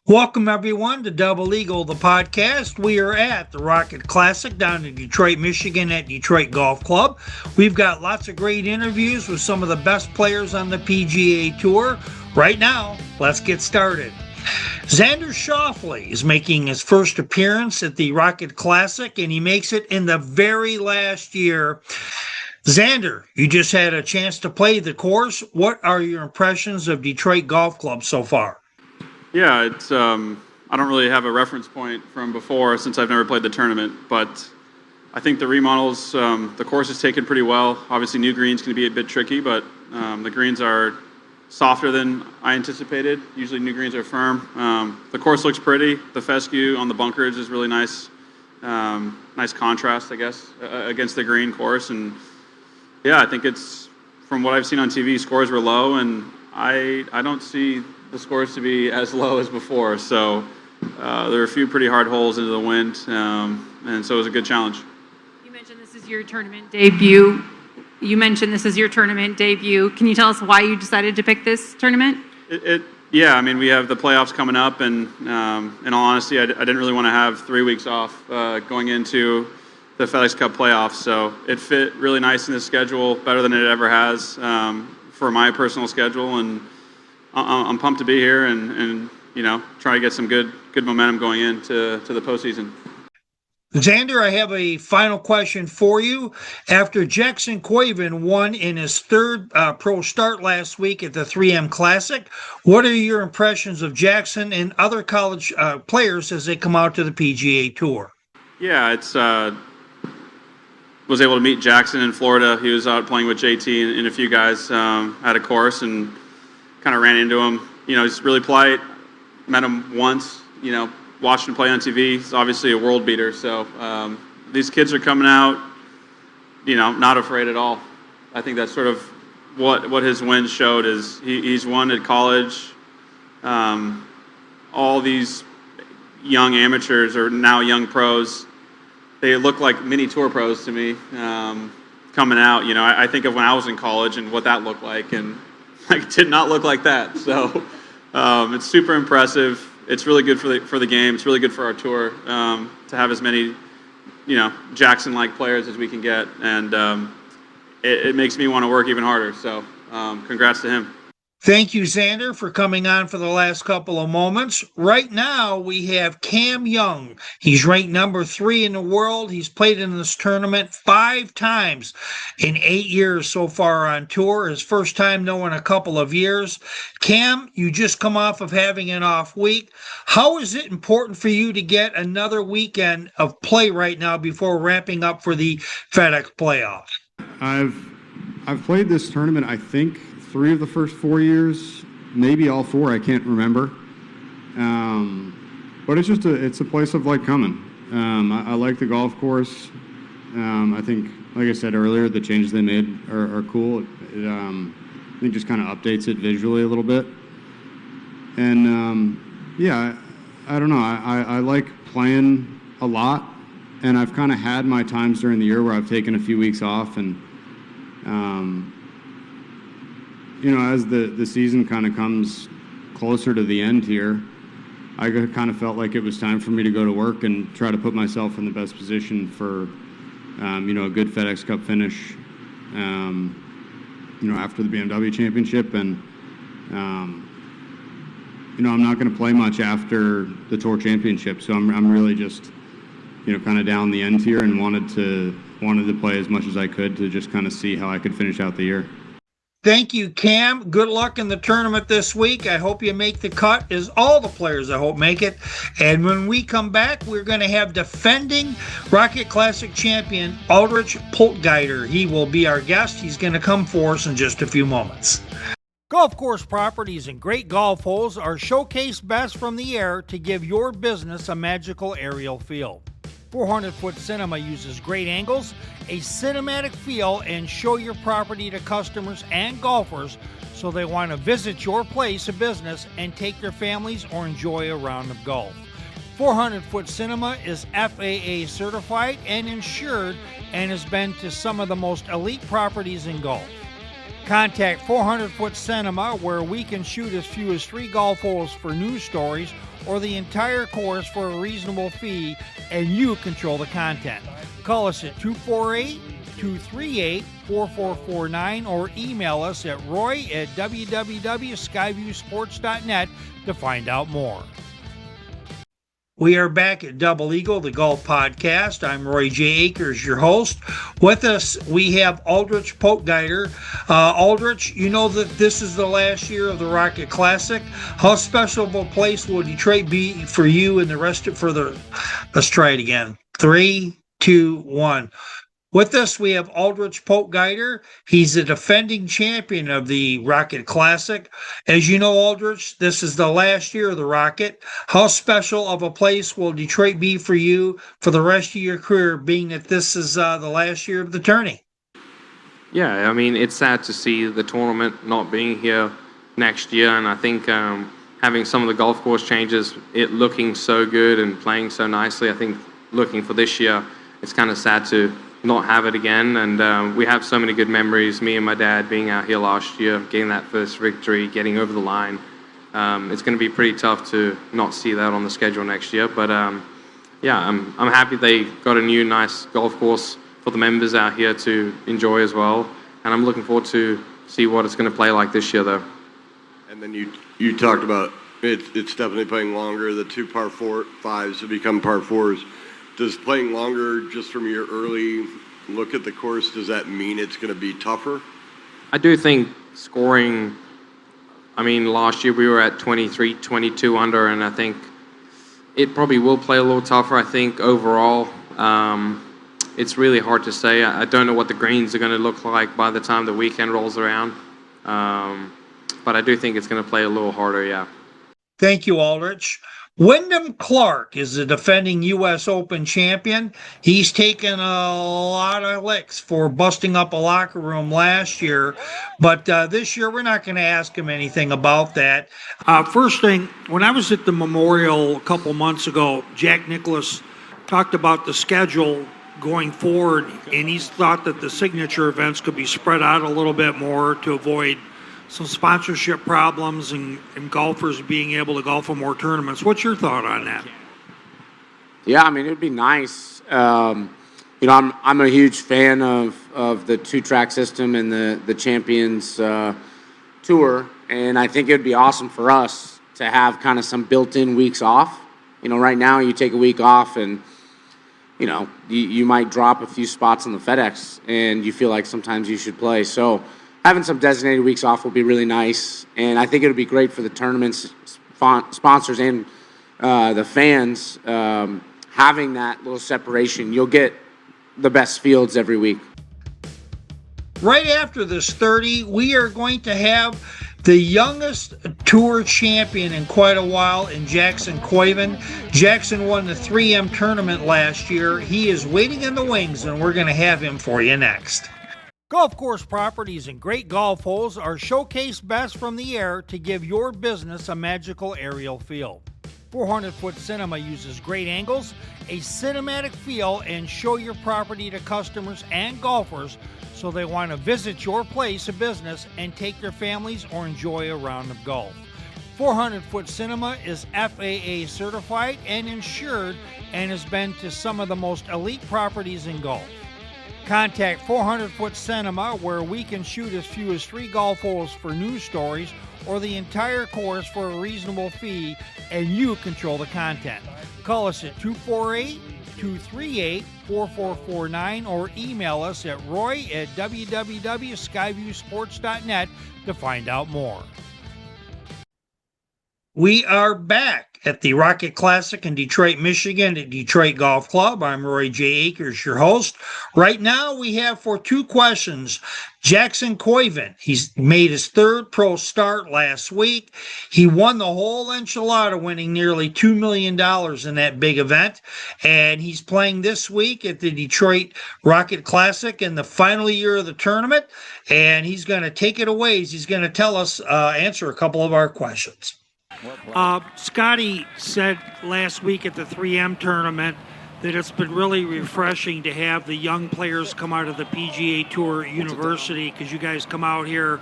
Welcome, everyone, to Double Eagle, the podcast. We are at the Rocket Classic down in Detroit, Michigan at Detroit Golf Club. We've got lots of great interviews with some of the best players on the PGA Tour. Right now, let's get started. Xander Schauffele is making his first appearance at the Rocket Classic, and he makes it in the very last year. Xander, you just had a chance to play the course. What are your impressions of Detroit Golf Club so far? Yeah, it's I don't really have a reference point from before since I've never played the tournament, but I think the remodels, the course is taken pretty well. Obviously, new greens can be a bit tricky, but the greens are softer than I anticipated. Usually, new greens are firm. The course looks pretty. The fescue on the bunkers is really nice. Nice contrast, I guess, against the green course. And yeah, I think it's, from what I've seen on TV, scores were low, and I don't see the scores to be as low as before. So there were a few pretty hard holes into the wind, and so it was a good challenge. You mentioned this is your tournament debut. Can you tell us why you decided to pick this tournament? Yeah, I mean, we have the playoffs coming up, and in all honesty, I didn't really want to have 3 weeks off going into the FedEx Cup playoffs, so it fit really nice in the schedule, better than it ever has for my personal schedule, and I'm pumped to be here and try to get some good momentum going into the postseason. Xander, I have a final question for you. After Jackson Koivun won in his third pro start last week at the 3M Classic, what are your impressions of Jackson and other college players as they come out to the PGA Tour? Yeah, was able to meet Jackson in Florida. He was out playing with JT and a few guys at a course, and kind of ran into him. He's really polite. Met him once, watched him play on TV. He's obviously a world beater. So these kids are coming out, not afraid at all. I think that's sort of what his wins showed is he's won at college. All these young amateurs are now young pros. They look like mini tour pros to me coming out. I think of when I was in college and what that looked like, and it did not look like that. So it's super impressive. It's really good for the game. It's really good for our tour to have as many, Jackson-like players as we can get, and it makes me want to work even harder. So congrats to him. Thank you, Xander, for coming on for the last couple of moments. Right now, we have Cam Young. He's ranked number 3 in the world. He's played in this tournament 5 times in 8 years so far on tour. His first time, though, in a couple of years. Cam, you just come off of having an off week. How is it important for you to get another weekend of play right now before ramping up for the FedEx playoffs? I've played this tournament, I think, 3 of the first 4 years, maybe all 4. I can't remember. But it's a place I've liked coming. I like the golf course. I think, like I said earlier, the changes they made are cool. I think just kind of updates it visually a little bit. And I don't know. I like playing a lot, and I've kind of had my times during the year where I've taken a few weeks off, and as the season kind of comes closer to the end here, I kind of felt like it was time for me to go to work and try to put myself in the best position for, a good FedEx Cup finish, after the BMW Championship. And, I'm not going to play much after the Tour Championship, so I'm really just, kind of down the end here, and wanted to play as much as I could to just kind of see how I could finish out the year. Thank you, Cam. Good luck in the tournament this week. I hope you make the cut, as all the players I hope make it. And when we come back, we're going to have defending Rocket Classic champion Aldrich Potgieter. He will be our guest. He's going to come for us in just a few moments. Golf course properties and great golf holes are showcased best from the air to give your business a magical aerial feel. 400-foot Cinema uses great angles, a cinematic feel, and show your property to customers and golfers so they want to visit your place of business and take their families or enjoy a round of golf. 400-foot Cinema is FAA certified and insured and has been to some of the most elite properties in golf. Contact 400 Foot Cinema, where we can shoot as few as 3 golf holes for news stories or the entire course for a reasonable fee, and you control the content. Call us at 248-238-4449 or email us at roy@www.skyviewsports.net to find out more. We are back at Double Eagle, the golf podcast. I'm Roy J. Akers, your host. With us, we have Aldrich Potgieter. Aldrich, you know that this is the last year of the Rocket Classic. How special of a place will Detroit be for you and the rest of let's try it again. 3, 2, 1. With us, we have Aldrich Potgieter. He's the defending champion of the Rocket Classic. As you know, Aldrich, this is the last year of the Rocket. How special of a place will Detroit be for you for the rest of your career, being that this is the last year of the tourney? Yeah, I mean, it's sad to see the tournament not being here next year, and I think having some of the golf course changes, it looking so good and playing so nicely, I think looking for this year, it's kind of sad to not have it again. And we have so many good memories, me and my dad being out here last year, getting that first victory, getting over the line. It's going to be pretty tough to not see that on the schedule next year, but yeah, I'm happy they got a new nice golf course for the members out here to enjoy as well, and I'm looking forward to see what it's going to play like this year though. And then you talked about it's definitely playing longer. The 2 par 5s have become par 4s. Does playing longer, just from your early look at the course, does that mean it's going to be tougher? I do think scoring, I mean, last year we were at 23, 22 under, and I think it probably will play a little tougher. I think overall, it's really hard to say. I don't know what the greens are going to look like by the time the weekend rolls around, but I do think it's going to play a little harder, yeah. Thank you, Aldrich. Wyndham Clark is the defending U.S. Open champion. He's taken a lot of licks for busting up a locker room last year, but this year we're not going to ask him anything about that. First thing, when I was at the Memorial a couple months ago, Jack Nicklaus talked about the schedule going forward, and he's thought that the signature events could be spread out a little bit more to avoid some sponsorship problems and golfers being able to golf in more tournaments. What's your thought on that? Yeah, I mean, it'd be nice. You know, I'm a huge fan of the 2-track system and the Champions Tour, and I think it'd be awesome for us to have kind of some built-in weeks off. You know, right now you take a week off and, you know, you might drop a few spots on the FedEx and you feel like sometimes you should play. So having some designated weeks off will be really nice, and I think it would be great for the tournament's sponsors and the fans having that little separation. You'll get the best fields every week. Right after this 30, we are going to have the youngest tour champion in quite a while in Jackson Koivun. Jackson won the 3M tournament last year. He is waiting in the wings, and we're going to have him for you next. Golf course properties and great golf holes are showcased best from the air to give your business a magical aerial feel. 400 Foot Cinema uses great angles, a cinematic feel, and show your property to customers and golfers so they want to visit your place of business and take their families or enjoy a round of golf. 400 Foot Cinema is FAA certified and insured and has been to some of the most elite properties in golf. Contact 400 Foot Cinema, where we can shoot as few as 3 golf holes for news stories or the entire course for a reasonable fee, and you control the content. Call us at 248-238-4449 or email us at roy@www.skyviewsports.net to find out more. We are back at the Rocket Classic in Detroit, Michigan at Detroit Golf Club. I'm Roy J. Akers, your host. Right now we have for 2 questions Jackson Koivun. He's made his 3rd pro start last week. He won the whole enchilada, winning nearly $2 million in that big event. And he's playing this week at the Detroit Rocket Classic in the final year of the tournament. And he's going to take it away. He's going to tell us, answer a couple of our questions. Scotty said last week at the 3M tournament that it's been really refreshing to have the young players come out of the PGA Tour University, because you guys come out here,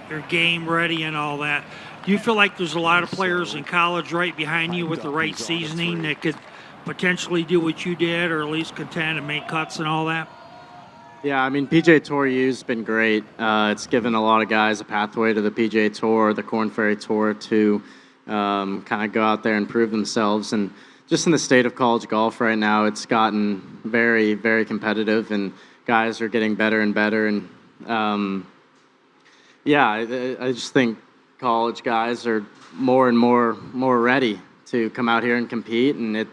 you're game ready and all that. Do you feel like there's a lot of players in college right behind you with the right seasoning that could potentially do what you did, or at least contend and make cuts and all that? Yeah, I mean, PGA Tour U's been great. It's given a lot of guys a pathway to the PGA Tour, the Korn Ferry Tour, to kind of go out there and prove themselves. And just in the state of college golf right now, it's gotten very, very competitive, and guys are getting better and better. And yeah, I just think college guys are more and more ready to come out here and compete, and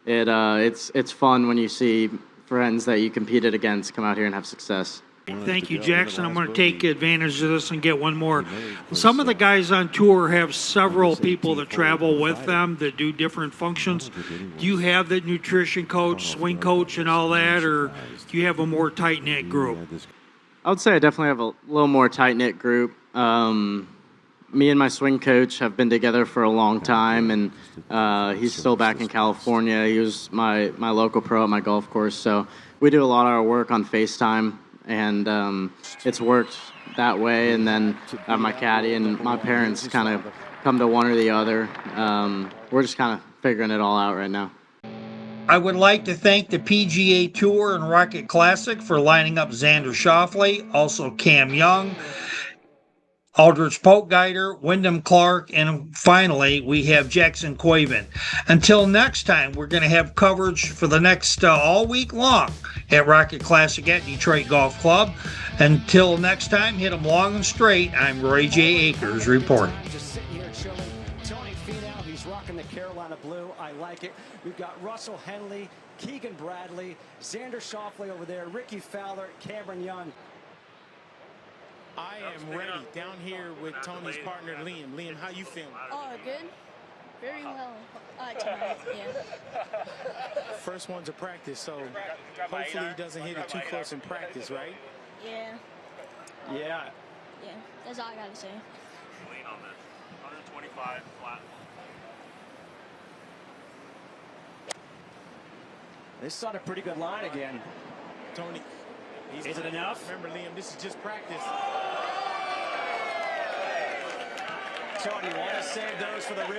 it's fun when you see friends that you competed against come out here and have success. Thank you, Jackson. I'm going to take advantage of this and get one more. Some of the guys on tour have several people that travel with them that do different functions. Do you have the nutrition coach, swing coach, and all that, or do you have a more tight-knit group? I would say I definitely have a little more tight-knit group. Me and my swing coach have been together for a long time, and he's still back in California. He was my local pro at my golf course, so we do a lot of our work on FaceTime, and it's worked that way. And then I have my caddy, and my parents kind of come to one or the other. We're just kind of figuring it all out right now. I would like to thank the PGA Tour and Rocket Classic for lining up Xander Schauffele, also Cam Young, Aldrich Potgieter, Wyndham Clark, and finally, we have Jackson Koivun. Until next time, we're going to have coverage for the next all week long at Rocket Classic at Detroit Golf Club. Until next time, hit 'em long and straight. I'm Roy J. Akers reporting. Just sitting here chilling. Tony Finau, he's rocking the Carolina blue. I like it. We've got Russell Henley, Keegan Bradley, Xander Schauffele over there, Ricky Fowler, Cameron Young. I am ready down here with Tony's partner, Liam. Liam, how you feeling? Oh, good. Very well. Tonight, yeah. First one's a practice, so hopefully he doesn't hit it too close in practice, right? Yeah. Yeah. Yeah. That's all I gotta say. Lean on this. 125 flat. This is on a pretty good line again. Tony. Is it enough? Remember, Liam, this is just practice. Tony, you want to save those for the real